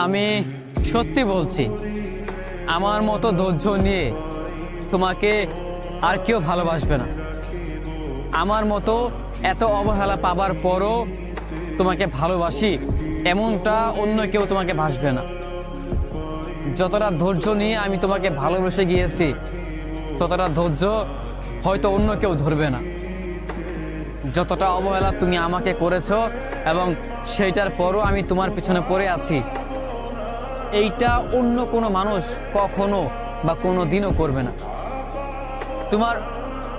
আমি সত্যি বলছি, আমার মতো ধৈর্য নিয়ে তোমাকে আর কেউ ভালোবাসবে না। আমার মতো এত অবহেলা পাবার পরও তোমাকে ভালোবাসি এমনটা অন্য কেউ তোমাকে ভাসবে না। যতটা ধৈর্য নিয়ে আমি তোমাকে ভালোবেসে গিয়েছি, ততটা ধৈর্য হয়তো অন্য কেউ ধরবে না। যতটা অবহেলা তুমি আমাকে করেছো এবং সেইটার পরও আমি তোমার পিছনে পড়ে আছি, এইটা অন্য কোনো মানুষ কখনো বা কোনো দিনও করবে না। তোমার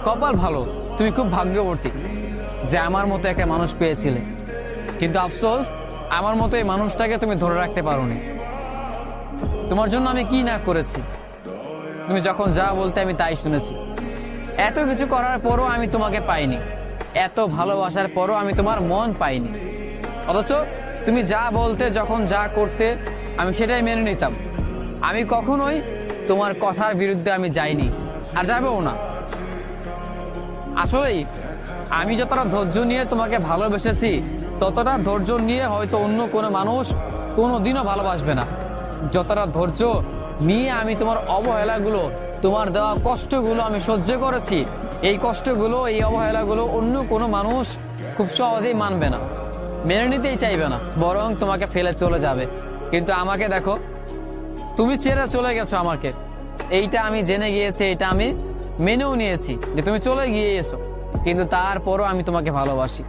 কপাল ভালো, তুমি খুব ভাগ্যবতী যে আমার মতো একটা মানুষ পেয়েছিলে। কিন্তু আফসোস, আমার মতো এই মানুষটাকে তুমি ধরে রাখতে পারোনি। তোমার জন্য আমি কি না করেছি, তুমি যখন যা বলতে আমি তাই শুনেছি। এত কিছু করার পরও আমি তোমাকে পাইনি, এত ভালোবাসার পরও আমি তোমার মন পাইনি। অথচ তুমি যা বলতে, যখন যা করতে, আমি সেটাই মেনে নিতাম। আমি কখনোই তোমার কথার বিরুদ্ধে আমি যাইনি, আর যাবেও না। আসলেই আমি যতটা ধৈর্য নিয়ে তোমাকে ভালোবেসেছি, ততটা ধৈর্য নিয়ে হয়তো অন্য কোনো মানুষ কোনোদিনও ভালোবাসবে না। যতটা ধৈর্য নিয়ে আমি তোমার অবহেলাগুলো, তোমার দেওয়া কষ্টগুলো আমি সহ্য করেছি, এই কষ্টগুলো, এই অবহেলাগুলো অন্য কোনো মানুষ খুব সহজেই মানবে না, মেনে নিতেই চাইবে না, বরং তোমাকে ফেলে চলে যাবে। কিন্তু আমাকে দেখো, তুমি ছেড়ে চলে গেছো আমাকে। এইটা আমি জেনে গিয়েছি, এটা আমি মেনেও নিয়েছি যে তুমি চলে গিয়েছো, কিন্তু তারপরও আমি তোমাকে ভালোবাসি।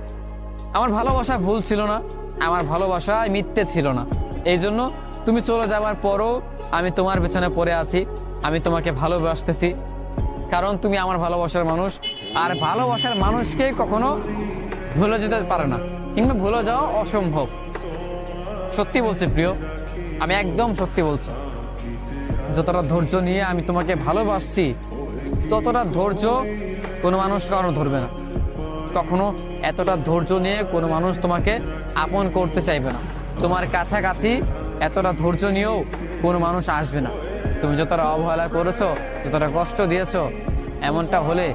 আমার ভালোবাসা ভুল ছিল না, আমার ভালোবাসা মিথ্যে ছিল না। এই জন্য তুমি চলে যাওয়ার পরও আমি তোমার পেছনে পড়ে আছি, আমি তোমাকে ভালোবাসতেছি, কারণ তুমি আমার ভালোবাসার মানুষ। আর ভালোবাসার মানুষকে কখনো ভুলে যেতে পারে না, কিংবা ভুলে যাওয়া অসম্ভব। সত্যি বলছি প্রিয়, আমি একদম সত্যি বলছি। যতটা ধৈর্য নিয়ে আমি তোমাকে ভালোবাসছি, ততটা ধৈর্য কোনো মানুষ কখনো ধরবে না। কখনো এতটা ধৈর্য নিয়ে কোনো মানুষ তোমাকে আপন করতে চাইবে না। তোমার কাছাকাছি এতটা ধৈর্য নিয়েও কোনো মানুষ আসবে না। তুমি যতটা অবহেলা করেছো, যতটা কষ্ট দিয়েছো, এমনটা হলে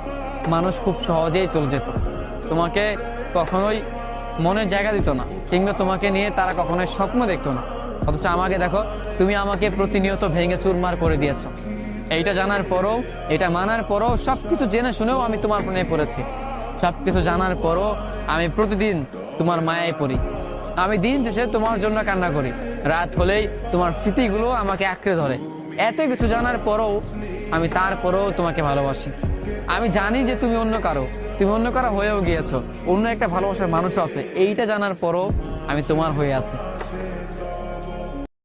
মানুষ খুব সহজেই চলে যেত, তোমাকে কখনোই মনের জায়গা দিত না, কিংবা তোমাকে নিয়ে তারা কখনোই স্বপ্ন দেখতো না। অথচ আমাকে দেখো, তুমি আমাকে প্রতিনিয়ত ভেঙে চুরমার করে দিয়েছো। এইটা জানার পরও, এটা মানার পরও, সবকিছু জেনে শুনেও আমি তোমার প্রেমে পড়েছি। সবকিছু জানার পরও আমি প্রতিদিন তোমার মায়ায় পড়ি। আমি দিন শেষে তোমার জন্য কান্না করি, রাত হলেই তোমার স্মৃতিগুলো আমাকে আঁকড়ে ধরে। এত কিছু জানার পরও আমি তারপরেও তোমাকে ভালোবাসি। আমি জানি যে তুমি অন্য কারো হয়েও গিয়েছো, অন্য একটা ভালোবাসার মানুষও আছে। এইটা জানার পরও আমি তোমার হয়ে আছি।